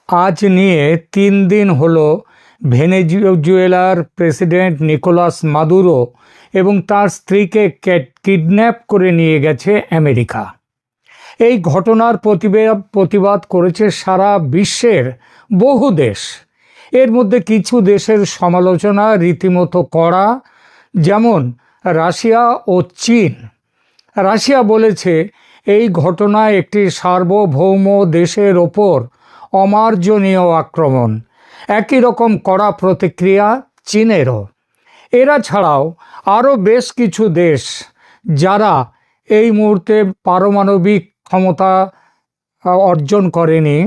আজ নিয়ে 3 দিন হলো ভেনেজুয়েলার প্রেসিডেন্ট নিকোলাস মাদুরো এবং তার স্ত্রীকে কিডন্যাপ করে নিয়ে গেছে আমেরিকা। এই ঘটনার প্রতিবাদ করেছে সারা বিশ্বের বহু দেশ। এর মধ্যে কিছু দেশের সমালোচনা রীতিমতো কড়া, যেমন রাশিয়া ও চীন। রাশিয়া বলেছে এই ঘটনা একটি সার্বভৌম দেশের ওপর অমার্জনীয় আক্রমণ। একই রকম কড়া প্রতিক্রিয়া চীনেরও। এরা ছাড়াও আরও বেশ কিছু দেশ যারা এই মুহূর্তে পারমাণবিক ক্ষমতা অর্জন করেনি,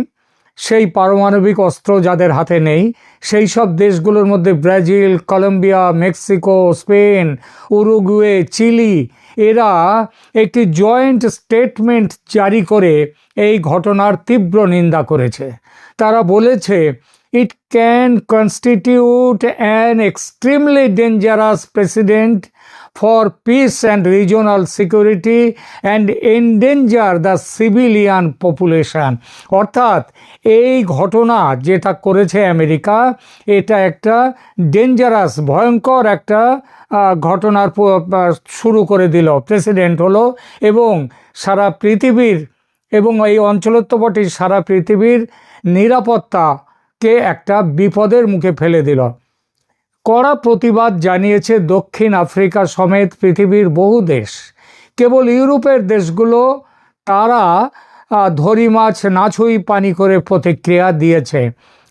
সেই পারমাণবিক অস্ত্র যাদের হাতে নেই, সেই সব দেশগুলোর মধ্যে Brazil, Colombia, Mexico, Spain, Uruguay, Chile, এরা একটি জয়েন্ট স্টেটমেন্ট জারি করে এই ঘটনার তীব্র নিন্দা করেছে। তারা বলেছে it can constitute an extremely dangerous precedent for peace and regional security and endanger the civilian population। অর্থাৎ এই ঘটনা যেটা করেছে আমেরিকা, এটা একটা ডেঞ্জারাস, ভয়ঙ্কর একটা ঘটনার শুরু করে দিল, প্রেসিডেন্ট হলো, এবং সারা পৃথিবীর এবং এই অঞ্চলের তো বটেই, সারা পৃথিবীর নিরাপত্তাকে একটা বিপদের মুখে ফেলে দিল। কড়া প্রতিবাদ জানিয়েছে দক্ষিণ আফ্রিকা সমেত পৃথিবীর বহু দেশ। কেবল ইউরোপের দেশগুলো তারা ধরি মাছ না ছুঁই পানি করে প্রতিক্রিয়া দিয়েছে।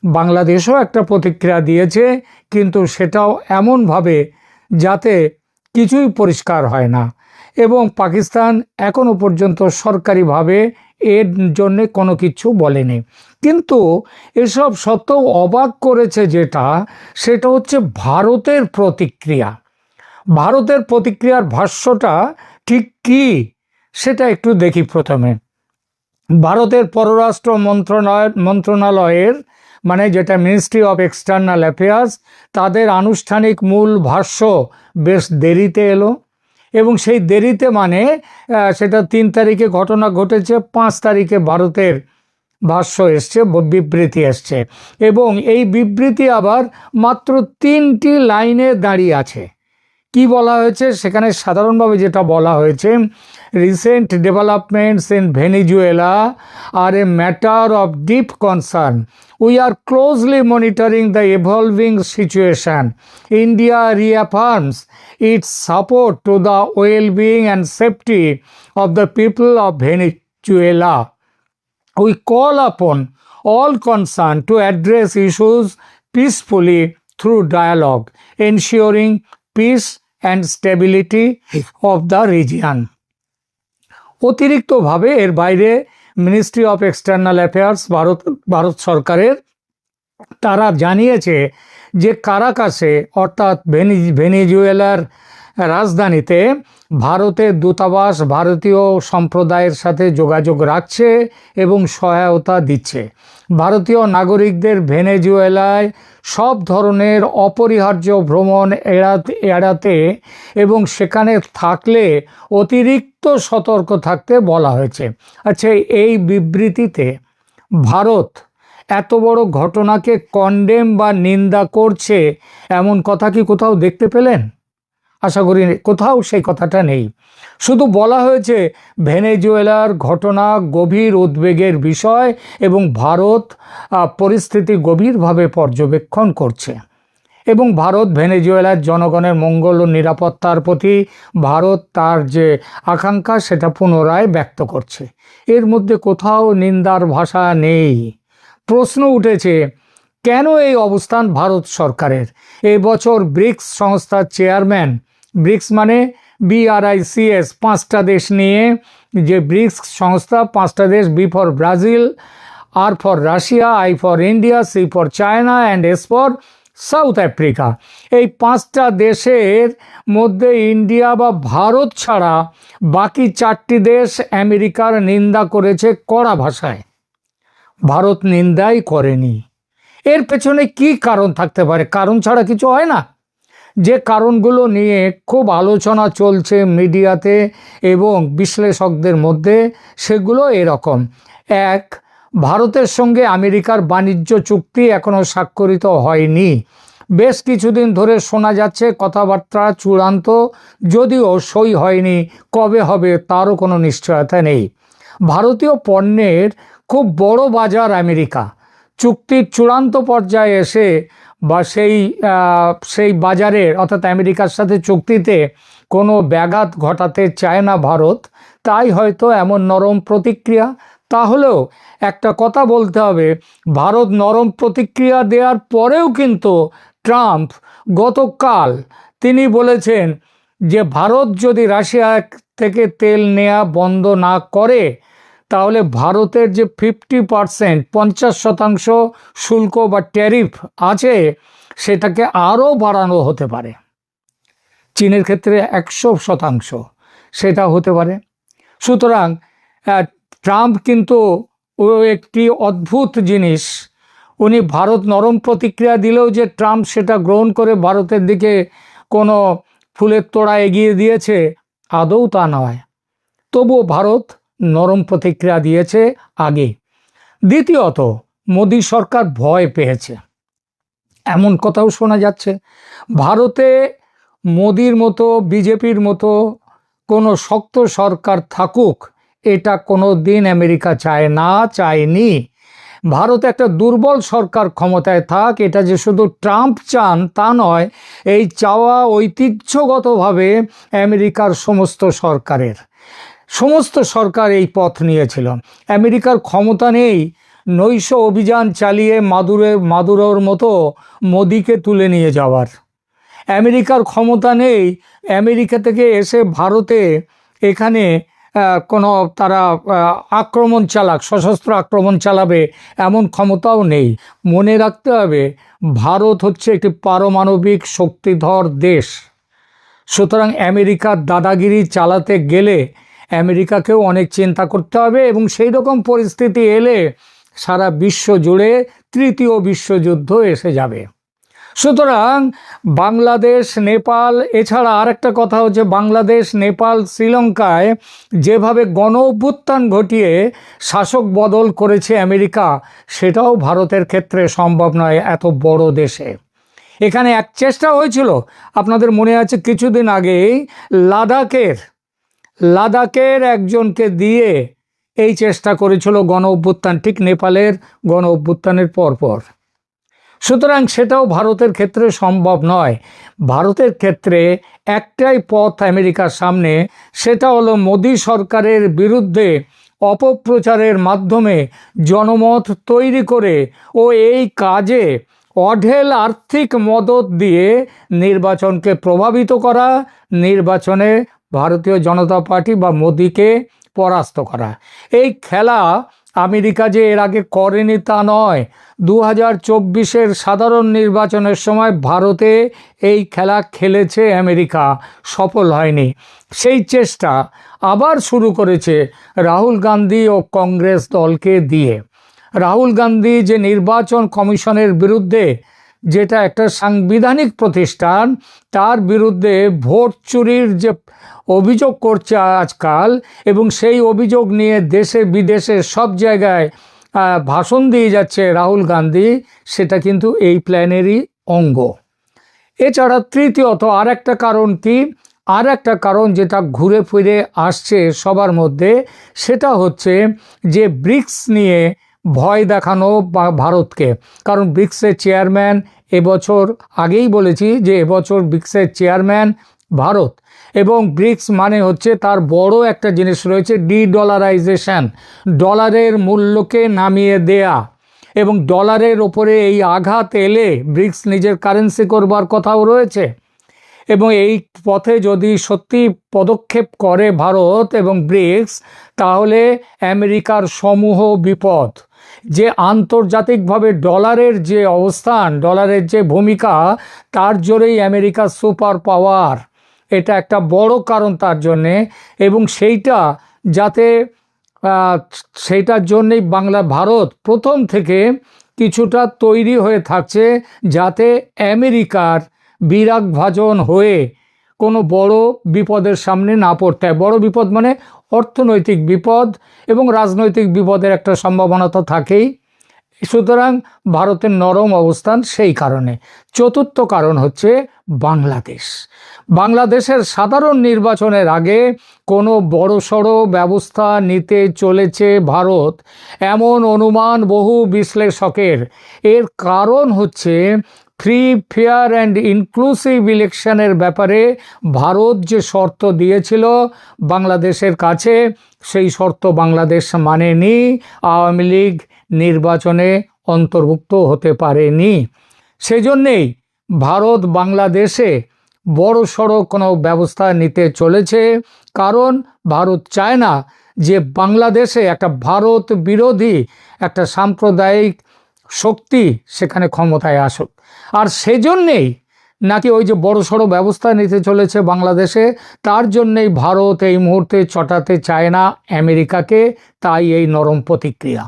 বাংলাদেশও একটা প্রতিক্রিয়া দিয়েছে, কিন্তু সেটাও এমনভাবে যাতে কিছুই পরিষ্কার হয় না, এবং পাকিস্তান এখনও পর্যন্ত সরকারিভাবে এর জন্যে কোনো কিছু বলেনি। কিন্তু এসব সত্ত্বেও অবাক করেছে সেটা হচ্ছে ভারতের প্রতিক্রিয়া। ভারতের প্রতিক্রিয়ার ভাষ্যটা ঠিক কী সেটা একটু দেখি। প্রথমে ভারতের পররাষ্ট্র মন্ত্রণালয়ের মানে যেটা মিনিস্ট্রি অফ এক্সটার্নাল অ্যাফেয়ার্স, তাদের আনুষ্ঠানিক মূল ভাষ্য বেশ দেরিতে এলো, এবং সেই দেরিতে মানে সেটা 3 তারিখে ঘটনা ঘটেছে, 5 তারিখে ভারতের ভাষ্য এসছে, বিবৃতি এসছে, এবং এই বিবৃতি আবার মাত্র 3টি লাইনে দাঁড়িয়ে আছে। কি বলা হয়েছে সেখানে? সাধারণভাবে যেটা বলা হয়েছে, recent developments in Venezuela are a matter of deep concern. We are closely monitoring the evolving situation. India reaffirms its support to the wellbeing and safety of the people of Venezuela. We call upon all concerned to address issues peacefully through dialogue, ensuring peace and stability of the region. অতিরিক্তভাবে এর বাইরে ministry of external affairs Bharat সরকারের তারা জানিয়েছে যে কারাকাসে অর্থাৎ ভেনেজুয়েলার রাজধানীতে ভারতের দূতাবাস ভারতীয় সম্প্রদায়ের সাথে যোগাযোগ রাখছে এবং সহায়তা দিচ্ছে। ভারতীয় নাগরিকদের ভেনেজুয়েলায় সব ধরনের অপরিহার্য ভ্রমণ এড়াতে এবং সেখানে থাকলে অতিরিক্ত সতর্ক থাকতে বলা হয়েছে। আচ্ছা, এই বিবৃতিতে ভারত এত বড় ঘটনাকে কন্ডেম বা নিন্দা করছে এমন কথা কি কোথাও দেখতে পেলেন? আশা করি কোথাও সেই কথাটা নেই। শুধু বলা হয়েছে ভেনেজুয়েলার ঘটনা গভীর উদ্বেগের বিষয় এবং ভারত পরিস্থিতি গভীরভাবে পর্যবেক্ষণ করছে, এবং ভারত ভেনেজুয়েলার জনগণের মঙ্গল ও নিরাপত্তার প্রতি ভারত তার যে আকাঙ্ক্ষা সেটা পুনরায় ব্যক্ত করছে। এর মধ্যে কোথাও নিন্দার ভাষা নেই। প্রশ্ন উঠেছে কেন এই অবস্থান ভারত সরকারের? এই বছর ব্রিক্স সংস্থার চেয়ারম্যান, ব্রিক্স মানে BRICS, 5টা দেশ নিয়ে যে ব্রিক্স সংস্থা, 5টা দেশ, B for Brazil, R for Russia, I for India, C for China and S for south Africa. এই 5টা দেশের মধ্যে ইন্ডিয়া বা ভারত ছাড়া বাকি 4টি দেশ আমেরিকার নিন্দা করেছে কড়া ভাষায়। ভারত নিন্দাই করেনি। এর পেছনে কি কারণ থাকতে পারে? কারণ ছাড়া কিছু হয় না। যে কারণগুলো নিয়ে খুব আলোচনা চলছে মিডিয়াতে এবং বিশ্লেষকদের মধ্যে, সেগুলো এরকম। 1, ভারতের সঙ্গে আমেরিকার বাণিজ্য চুক্তি এখনও স্বাক্ষরিত হয়নি। বেশ কিছুদিন ধরে শোনা যাচ্ছে কথাবার্তা চূড়ান্ত, যদিও সই হয়নি। কবে হবে তারও কোনো নিশ্চয়তা নেই। ভারতীয় পণ্যের খুব বড় বাজার আমেরিকা। চুক্তির চূড়ান্ত পর্যায়ে এসে বা সেই বাজারের অর্থাৎ আমেরিকার সাথে চুক্তিতে কোনো ব্যাঘাত ঘটাতে চায় না ভারত, তাই হয়তো এমন নরম প্রতিক্রিয়া। তাহলেও একটা কথা বলতে হবে, ভারত নরম প্রতিক্রিয়া দেওয়ার পরেও কিন্তু ট্রাম্প গতকাল তিনি বলেছেন যে ভারত যদি রাশিয়া থেকে তেল নেওয়া বন্ধ না করে তাহলে ভারতের যে 50% শুল্ক বা ট্যারিফ আছে সেটাকে আরও বাড়ানো হতে পারে। চীনের ক্ষেত্রে 100% সেটা হতে পারে। সুতরাং ট্রাম্প কিন্তু একটি অদ্ভুত জিনিস, উনি ভারত নরম প্রতিক্রিয়া দিলেও যে ট্রাম্প সেটা গ্রহণ করে ভারতের দিকে কোনো ফুলের তোড়া এগিয়ে দিয়েছে, আদৌ তা নয়। তবুও ভারত নরম প্রতিক্রিয়া দিয়েছে আগে। দ্বিতীয়ত, মোদী সরকার ভয় পেয়েছে, এমন কথাও শোনা যাচ্ছে। ভারতে মোদির মতো বিজেপির মতো কোনো শক্ত সরকার থাকুক, এটা কোনো দিন আমেরিকা চায় না, চায়নি। ভারতে একটা দুর্বল সরকার ক্ষমতায় থাক, এটা যে শুধু ট্রাম্প চান তা নয়, এই চাওয়া ঐতিহ্যগতভাবে আমেরিকার সমস্ত সরকার এই পথ নিয়েছিল। আমেরিকার ক্ষমতা নেই নৈশ অভিযান চালিয়ে মাদুরোর মতো মোদিকে তুলে নিয়ে যাওয়ার। আমেরিকার ক্ষমতা নেই আমেরিকা থেকে এসে ভারতে এখানে কোনো তারা সশস্ত্র আক্রমণ চালাবে, এমন ক্ষমতাও নেই। মনে রাখতে হবে, ভারত হচ্ছে একটি পারমাণবিক শক্তিধর দেশ। সুতরাং আমেরিকার দাদাগিরি চালাতে গেলে আমেরিকাকেও অনেক চিন্তা করতে হবে, এবং সেই রকম পরিস্থিতি এলে সারা বিশ্ব জুড়ে তৃতীয় বিশ্বযুদ্ধ এসে যাবে। সুতরাং বাংলাদেশ, নেপাল, এছাড়া আরেকটা কথা হচ্ছে বাংলাদেশ, নেপাল, শ্রীলঙ্কায় যেভাবে গণ অভ্যুত্থান ঘটিয়ে শাসক বদল করেছে আমেরিকা, সেটাও ভারতের ক্ষেত্রে সম্ভব নয় এত বড় দেশে। এখানে এক চেষ্টা হয়েছিল, আপনাদের মনে আছে কিছুদিন আগেই লাদাখের একজনকে দিয়ে এই চেষ্টা করেছিল গণ অভ্যুত্থান, ঠিক নেপালের গণ অভ্যুত্থানের পরপর। সুতরাং সেটাও ভারতের ক্ষেত্রে সম্ভব নয়। ভারতের ক্ষেত্রে একটাই পথ আমেরিকার সামনে, সেটা হলো মোদী সরকারের বিরুদ্ধে অপপ্রচারের মাধ্যমে জনমত তৈরি করে ও এই কাজে অঢেল আর্থিক মদত দিয়ে নির্বাচনকে প্রভাবিত করা, নির্বাচনে ভারতীয় জনতা পার্টি বা মোদীকে পরাস্ত করা। এই খেলা আমেরিকা যে এর আগে করেনি তা নয়। 2024 সাধারণ নির্বাচনের সময় ভারতে এই খেলা খেলেছে আমেরিকা, সফল হয়নি। সেই চেষ্টা আবার শুরু করেছে রাহুল গান্ধী ও কংগ্রেস দলকে দিয়ে। রাহুল গান্ধী যে নির্বাচন কমিশনের বিরুদ্ধে, যেটা একটা সাংবিধানিক প্রতিষ্ঠান, তার বিরুদ্ধে ভোট চুরির যে অভিযোগ করছে আজকাল, এবং সেই অভিযোগ নিয়ে দেশে বিদেশে সব জায়গায় ভাষণ দিয়ে যাচ্ছে রাহুল গান্ধী, সেটা কিন্তু এই প্ল্যানেরই অঙ্গ। এছাড়া তৃতীয়ত আরেকটা কারণ কি, আরেকটা কারণ যেটা ঘুরে ফিরে আসছে সবার মধ্যে, সেটা হচ্ছে যে ব্রিক্স নিয়ে ভয় দেখানো ভারতকে। কারণ ব্রিক্সের চেয়ারম্যান এবছর, আগেই বলেছি যে এবছর ব্রিক্সের চেয়ারম্যান ভারত, এবং ব্রিক্স মানে হচ্ছে তার বড় একটা জিনিস রয়েছে ডলারাইজেশন, ডলারের মূল্যকে নামিয়ে দেয়া। এবং ডলারের ওপরে এই আঘাত এলে ব্রিক্স নিজের কারেন্সি করবার কথাও রয়েছে। এবং এই পথে যদি সত্যি পদক্ষেপ করে ভারত এবং ব্রিক্স, তাহলে আমেরিকার সমূহ বিপদ। যে আন্তর্জাতিকভাবে ডলারের যে অবস্থান, ডলারের যে ভূমিকা, তার জোরেই আমেরিকার সুপার পাওয়ার, এটা একটা বড় কারণ তার জন্যে। এবং সেইটার জন্যেই ভারত প্রথম থেকে কিছুটা তৈরি হয়ে থাকছে, যাতে আমেরিকার বিরাগভাজন হয়ে কোনো বড় বিপদের সামনে না পড়তে হয়। বড় বিপদ মানে অর্থনৈতিক বিপদ এবং রাজনৈতিক বিপদের একটা সম্ভাবনা তো থাকেই। সুতরাং ভারতের নরম অবস্থান সেই কারণে। চতুর্থ কারণ হচ্ছে বাংলাদেশ। বাংলাদেশের সাধারণ নির্বাচনের আগে কোনো বড়সড় ব্যবস্থা নিতে চলেছে ভারত, এমন অনুমান বহু বিশ্লেষকের। এর কারণ হচ্ছে ফ্রি, ফেয়ার অ্যান্ড ইনক্লুসিভ ইলেকশনের ব্যাপারে ভারত যে শর্ত দিয়েছিল বাংলাদেশের কাছে, সেই শর্ত বাংলাদেশ মানেনি। আওয়ামী লীগ নির্বাচনে অন্তর্ভুক্ত হতে পারেনি। সেজন্যেই ভারত বাংলাদেশে বড় সড়ো কোনো ব্যবস্থা নিতে চলেছে, কারণ ভারত চায় না যে বাংলাদেশে একটা ভারত বিরোধী একটা সাম্প্রদায়িক শক্তি সেখানে ক্ষমতায় আসুক। আর সেজন্যেই নাকি ওই যে বড় সড়ো ব্যবস্থা নিতে চলেছে বাংলাদেশে, তার জন্যেই ভারত এই মুহূর্তে চটাতে চায় না আমেরিকাকে, তাই এই নরম প্রতিক্রিয়া।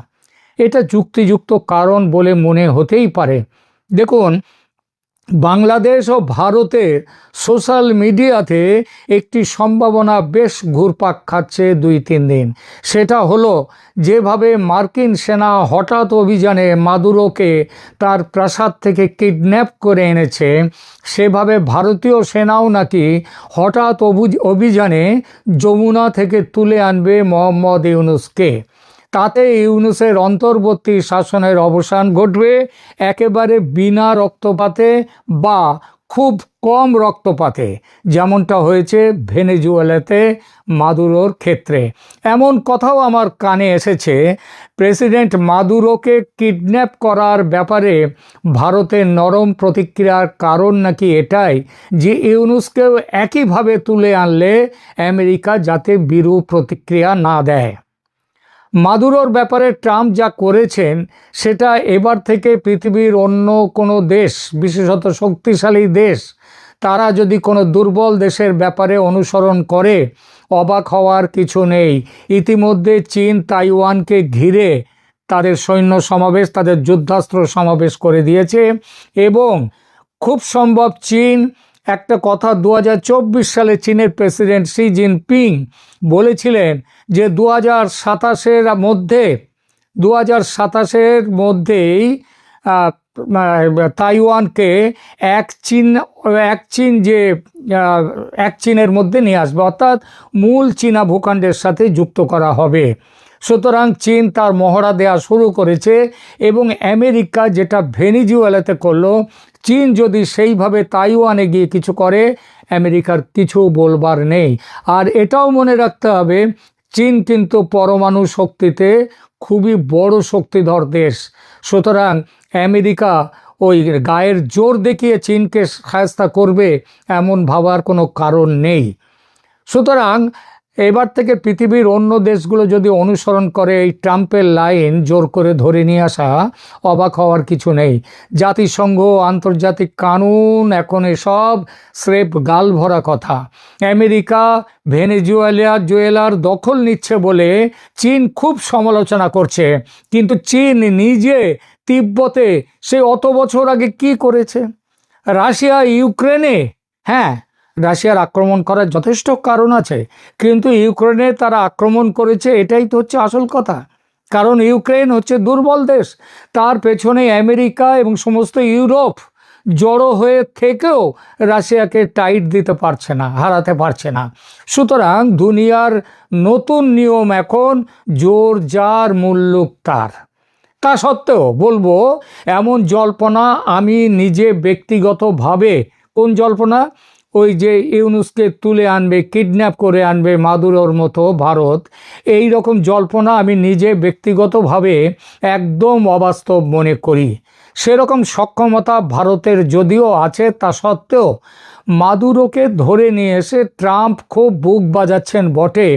এটা যুক্তিযুক্ত কারণ বলে মনে হতেই পারে। দেখুন, বাংলাদেশ ও ভারতের সোশ্যাল মিডিয়াতে একটি সম্ভাবনা বেশ ঘুরপাক খাচ্ছে 2-3 দিন। সেটা হলো, যেভাবে মার্কিন সেনা হঠাৎ অভিযানে মাদুরোকে তার প্রাসাদ থেকে কিডন্যাপ করে এনেছে, সেভাবে ভারতীয় সেনাও নাকি হঠাৎ অভিযানে যমুনা থেকে তুলে আনবে মোহাম্মদ ইউনূসকে। তাতে ইউনূসের অন্তর্বর্তী শাসনের অবসান ঘটবে একেবারে বিনা রক্তপাতে বা খুব কম রক্তপাতে, যেমনটা হয়েছে ভেনেজুয়েলাতে মাদুরোর ক্ষেত্রে। এমন কথাও আমার কানে এসেছে, প্রেসিডেন্ট মাদুরোকে কিডন্যাপ করার ব্যাপারে ভারতের নরম প্রতিক্রিয়ার কারণ নাকি এটাই যে ইউনূসকেও একইভাবে তুলে আনলে আমেরিকা যাতে বিরূপ প্রতিক্রিয়া না দেয়। মাদুরোর ব্যাপারে ট্রাম্প যা করেছেন সেটা এবার থেকে পৃথিবীর অন্য কোনো দেশ, বিশেষত শক্তিশালী দেশ, তারা যদি কোনো দুর্বল দেশের ব্যাপারে অনুসরণ করে অবাক হওয়ার কিছু নেই। ইতিমধ্যে চীন তাইওয়ানকে ঘিরে তাদের সৈন্য সমাবেশ, তাদের যুদ্ধাস্ত্র সমাবেশ করে দিয়েছে এবং খুব সম্ভব চীন একটা কথা 2024 সালে চীনের প্রেসিডেন্ট শি জিনপিং বলেছিলেন যে 2027-এর মধ্যেই তাইওয়ানকে এক চীনের মধ্যে নিয়ে আসবে, অর্থাৎ মূল চীনা ভূখণ্ডের সাথে যুক্ত করা হবে। সুতরাং চীন তার মহড়া দেওয়া শুরু করেছে এবং আমেরিকা যেটা ভেনেজুয়েলাতে করলো, চীন যদি সেইভাবে তাইওয়ানে গিয়ে কিছু করে আমেরিকার কিছু বলবার নেই। আর এটাও মনে রাখতে হবে, চীন কিন্তু পরমাণু শক্তিতে খুবই বড় শক্তিধর দেশ। সুতরাং আমেরিকা ওই গায়ের জোর দেখিয়ে চীনকে শায়েস্তা করবে এমন ভাবার কোনো কারণ নেই। সুতরাং এবার থেকে পৃথিবীর অন্য দেশগুলো যদি অনুসরণ করে এই ট্রাম্পের লাইন, জোর করে ধরে নিয়ে আসা, অবাক হওয়ার কিছু নেই। জাতিসংঘ, আন্তর্জাতিক কানুন, এখন এসব স্রেফ গাল ভরা কথা। আমেরিকা ভেনেজুয়েলার দখল নিচ্ছে বলে চীন খুব সমালোচনা করছে, কিন্তু চীন নিজে তিব্বতে সে অত বছর আগে কি করেছে? রাশিয়া ইউক্রেনে, হ্যাঁ, রাশিয়ার আক্রমণ করার যথেষ্ট কারণ আছে, কিন্তু ইউক্রেনে তারা আক্রমণ করেছে, এটাই তো হচ্ছে আসল কথা। কারণ ইউক্রেন হচ্ছে দুর্বল দেশ, তার পেছনে আমেরিকা এবং সমস্ত ইউরোপ জড়ো হয়ে থেকেও রাশিয়াকে টাইট দিতে পারছে না, হারাতে পারছে না। সুতরাং দুনিয়ার নতুন নিয়ম এখন জোর যার মুল্লুক তার। তা সত্ত্বেও বলবো, এমন জল্পনা আমি নিজে ব্যক্তিগতভাবে, কোন জল্পনা? ওই যে ইউনূসকে তুলে আনবে, কিডন্যাপ করে আনবে মাদুরোর মতো ভারত, এই রকম জল্পনা আমি নিজে ব্যক্তিগতভাবে একদম অবাস্তব মনে করি। সেরকম সক্ষমতা ভারতের যদিও আছে, তা সত্ত্বেও মাদুরোকে ধরে নিয়ে এসে ট্রাম্প খুব বুক বাজাচ্ছেন বটে,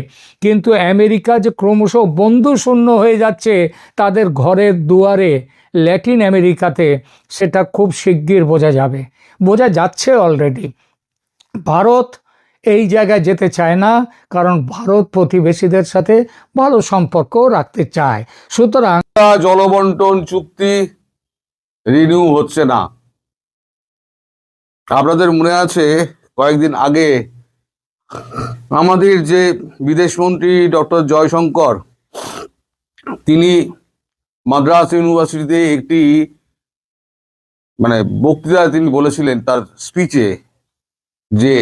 কিন্তু আমেরিকা যে ক্রমশ বন্ধুশূন্য হয়ে যাচ্ছে তাদের ঘরের দুয়ারে ল্যাটিন আমেরিকাতে, সেটা খুব শিগগির বোঝা যাচ্ছে অলরেডি। ভারত এই জায়গায় যেতে চায় না, কারণ ভারত প্রতিবেশীদের সাথে ভালো সম্পর্ক রাখতে চায়। সুতরাং জলবন্টন চুক্তি রিনিউ হচ্ছে না। আপনাদের মনে আছে কয়েকদিন আগে আমাদের যে বিদেশমন্ত্রী ডক্টর জয়শঙ্কর, তিনি মাদ্রাস ইউনিভার্সিটিতে একটি বক্তৃতায় তিনি বলেছিলেন তার স্পিচে যে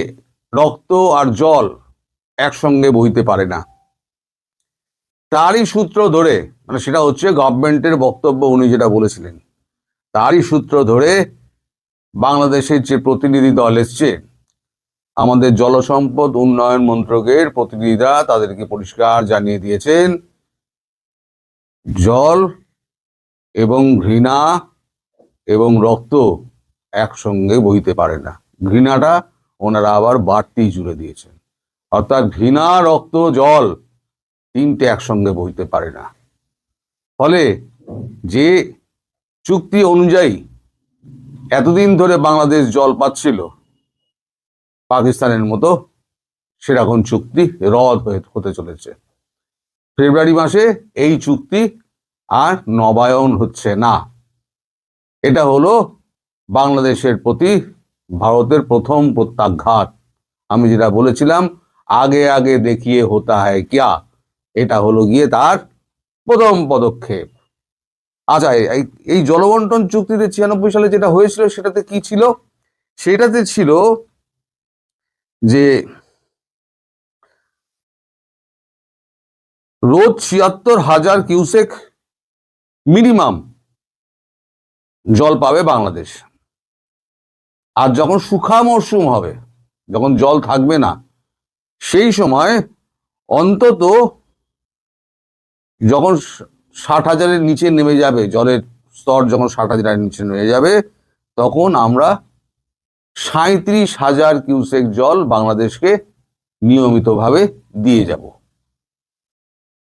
রক্ত আর জল একসঙ্গে বইতে পারে না। তারই সূত্র ধরে সেটা হচ্ছে গভর্নমেন্টের বক্তব্য, উনি যেটা বলেছিলেন তারই সূত্র ধরে বাংলাদেশের যে প্রতিনিধি দল এসছে, আমাদের জলসম্পদ উন্নয়ন মন্ত্রকের প্রতিনিধিরা তাদেরকে পরিষ্কার জানিয়ে দিয়েছেন জল এবং ঘৃণা এবং রক্ত একসঙ্গে বইতে পারে না। ঘৃণাটা ওনারা আবার বাড়তি জুড়ে দিয়েছেন, অর্থাৎ ঘৃণা, রক্ত, জল তিনটে একসঙ্গে বইতে পারে না। ফলে যে চুক্তি অনুযায়ী এতদিন ধরে বাংলাদেশ জল পাচ্ছিল পাকিস্তানের মতো, সেরকম চুক্তি রদ হতে চলেছে। ফেব্রুয়ারি মাসে এই চুক্তি আর নবায়ন হচ্ছে না। এটা হলো বাংলাদেশের প্রতি ভারতের প্রথম প্রত্যাঘাত। আমি যেটা বলেছিলাম আগে আগে দেখিয়ে হতা হ্যায় ক্যা, এটা হলো গিয়ে তার প্রথম পদক্ষেপ। আচ্ছা, এই জলবন্টন চুক্তিতে 96 সালে যেটা হয়েছিল সেটাতে কি ছিল? সেটাতে ছিল যে রোজ ৭৬,০০০ কিউসেক মিনিমাম জল পাবে বাংলাদেশ। আর যখন শুখা মরশুম হবে, যখন জল থাকবে না, সেই সময় অন্তত যখন ৬০,০০০-এর নিচে নেমে যাবে, জলের স্তর যখন ৬০,০০০-এর নিচে নেমে যাবে, তখন আমরা ৩৭,০০০ কিউসেক জল বাংলাদেশকে নিয়মিতভাবে দিয়ে যাব।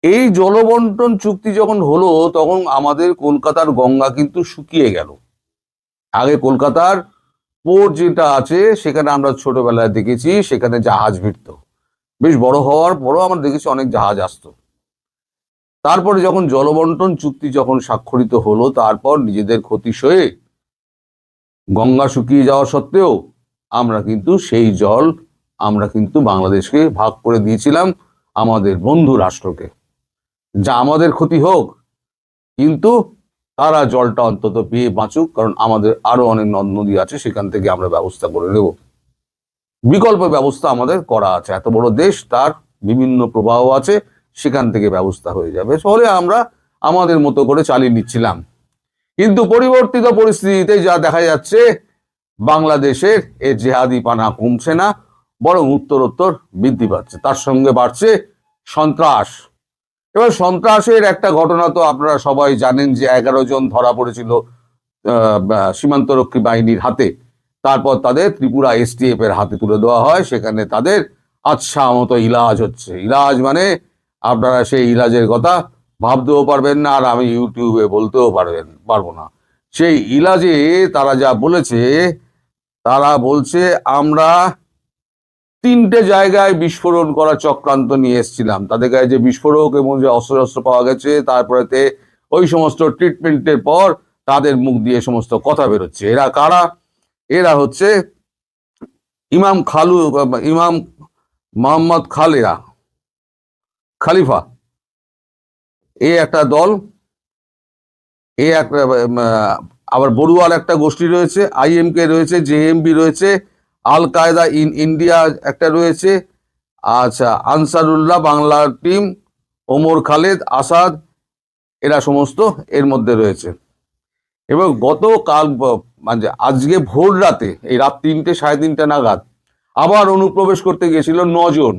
এই জলবন্টন চুক্তি যখন হলো তখন আমাদের কলকাতার গঙ্গা কিন্তু শুকিয়ে গেল। আগে কলকাতার পোর্ট যেটা আছে সেখানে আমরা ছোটবেলায় দেখেছি সেখানে জাহাজ ভিড়ত, বেশ বড় হওয়ার পরও আমরা দেখেছি অনেক জাহাজ আসতো। তারপরে যখন জলবন্টন চুক্তি যখন স্বাক্ষরিত হলো, তারপর নিজেদের ক্ষতি সয়ে গঙ্গা শুকিয়ে যাওয়া সত্ত্বেও আমরা কিন্তু সেই জল আমরা কিন্তু বাংলাদেশকে ভাগ করে দিয়েছিলাম আমাদের বন্ধু রাষ্ট্রকে, যা আমাদের ক্ষতি হোক কিন্তু তারা জলটা অন্তত পেয়ে বাঁচুক, কারণ আমাদের আরো অনেক নদ নদী আছে, সেখান থেকে আমরা ব্যবস্থা করে নেব। বিকল্প ব্যবস্থা আমাদের করা আছে, এত বড় দেশ, তার বিভিন্ন প্রবাহ আছে, সেখান থেকে ব্যবস্থা হয়ে যাবে। ফলে আমরা আমাদের মতো করে চালিয়ে নিচ্ছিলাম। কিন্তু পরিবর্তিত পরিস্থিতিতে যা দেখা যাচ্ছে, বাংলাদেশের এ জেহাদিপানা কমছে না, বরং উত্তরোত্তর বৃদ্ধি পাচ্ছে। তার সঙ্গে বাড়ছে সন্ত্রাস। এবার সন্ত্রাসের একটা ঘটনা তো আপনারা সবাই জানেন যে 11 জন ধরা পড়েছিল সীমান্তরক্ষী বাহিনীর হাতে, তারপর তাদের ত্রিপুরা STF এর হাতে তুলে দেওয়া হয়। সেখানে তাদের আচ্ছা মতো ইলাজ হচ্ছে। ইলাজ মানে আপনারা সেই ইলাজের কথা ভাবতেও পারবেন না, আর আমি ইউটিউবে বলতেও পারবো না। সেই ইলাজে তারা যা বলেছে, তারা বলছে আমরা 3টে জায়গায় বিস্ফোরণ করার চক্রান্ত নিয়ে এসেছিলাম। তাদের গায়ে যে বিস্ফোরক এবং যে অস্ত্র পাওয়া গেছে, তারপরেতে ওই সমস্ত ট্রিটমেন্টের পর তাদের মুখ দিয়ে সমস্ত কথা বেরোচ্ছে। এরা কারা? এরা হচ্ছে ইমাম মোহাম্মদ খালিফা, এ একটা দল, এ একটা আবার বড়ুয়ার একটা গোষ্ঠী রয়েছে, IMK রয়েছে, JMB রয়েছে, আল কায়দা ইন ইন্ডিয়া একটা রয়েছে, আচ্ছা আনসারুল্লাহ বাংলার টিম, ওমর খালেদ, আসাদ, এরা সমস্ত এর মধ্যে রয়েছে। এবং গতকাল আজকে ভোর রাতে, এই রাত 3টে 3:30 নাগাদ আবার অনুপ্রবেশ করতে গিয়েছিল 9 জন।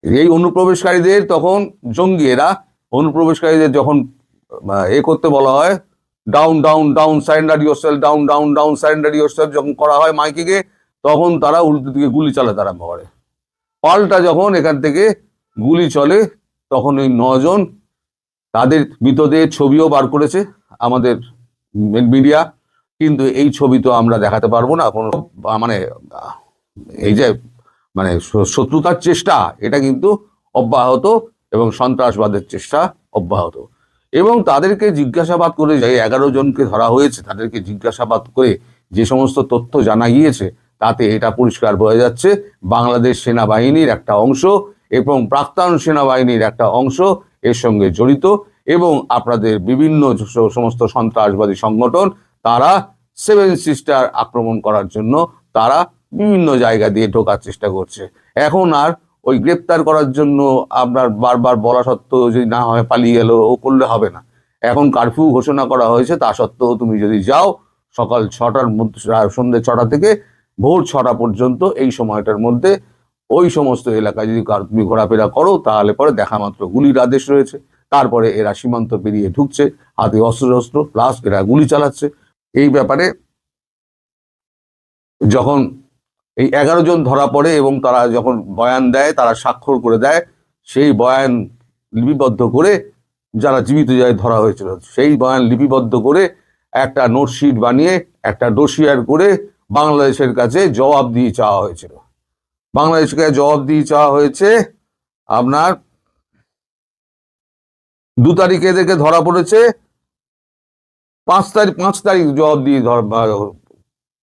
এই অনুপ্রবেশকারীদের তখন জঙ্গি, এরা অনুপ্রবেশকারীদের যখন করতে বলা হয়, down down down surrender yourself, down down down surrender yourself যখন করা হয় মাইকে, তখন তারা উল্টো দিকে গুলি চালাতে আরম্ভ করে। পাল্টা যখন এখান থেকে গুলি চলে, তখন ওই 9 জন, তাদের মৃতদেহের ছবিও বার করেছে আমাদের মিডিয়া, কিন্তু এই ছবি তো আমরা দেখাতে পারবো না। কোনো এই যে শত্রুতার চেষ্টা, এটা কিন্তু অব্যাহত, এবং সন্ত্রাসবাদের চেষ্টা অব্যাহত। এবং তাদেরকে জিজ্ঞাসাবাদ করে, যে 11 জনকে ধরা হয়েছে তাদেরকে জিজ্ঞাসাবাদ করে যে সমস্ত তথ্য জানা গিয়েছে, তাতে এটা পরিষ্কার বোঝা যাচ্ছে বাংলাদেশ সেনাবাহিনীর একটা অংশ এবং প্রাক্তন সেনাবাহিনীর একটা অংশ এর সঙ্গে জড়িত, এবং আপনাদের বিভিন্ন সমস্ত সন্ত্রাসবাদী সংগঠন তারা সেভেন সিস্টার আক্রমণ করার জন্য তারা বিভিন্ন জায়গা দিয়ে ঢোকার চেষ্টা করছে। এখন আর ওই গ্রেপ্তার করার জন্য আপনার বারবার বলা সত্ত্বেও যদি না হয় পালিয়ে গেল ও করলে হবে না। এখন কারফিউ ঘোষণা করা হয়েছে, তা সত্ত্বেও তুমি যদি যাও সকাল 6টার মধ্যে, সন্ধ্যে 6টা থেকে ভোর 6টা পর্যন্ত এই সময়টার মধ্যে ওই সমস্ত এলাকায় যদি তুমি ঘোরাফেরা করো তাহলে পরে দেখা মাত্র গুলির আদেশ রয়েছে। তারপরে এরা সীমান্ত পেরিয়ে ঢুকছে, হাতে অস্ত্র প্লাস এরা গুলি চালাচ্ছে। এই ব্যাপারে যখন এই 11 জন ধরা পড়ে এবং তারা যখন বয়ান দেয়, তারা স্বাক্ষর করে দেয়, সেই বয়ান লিপিবদ্ধ করে যারা জীবিত যায় ধরা হয়েছিল সেই বয়ান লিপিবদ্ধ করে একটা নোটশিট বানিয়ে একটা ডোসিয়ার করে বাংলাদেশের কাছে জবাব দিয়ে চাওয়া হয়েছিল। বাংলাদেশকে জবাব দিয়ে চাওয়া হয়েছে আপনার 2 তারিখে এদেরকে ধরা পড়েছে, 5 তারিখ জবাব দিয়ে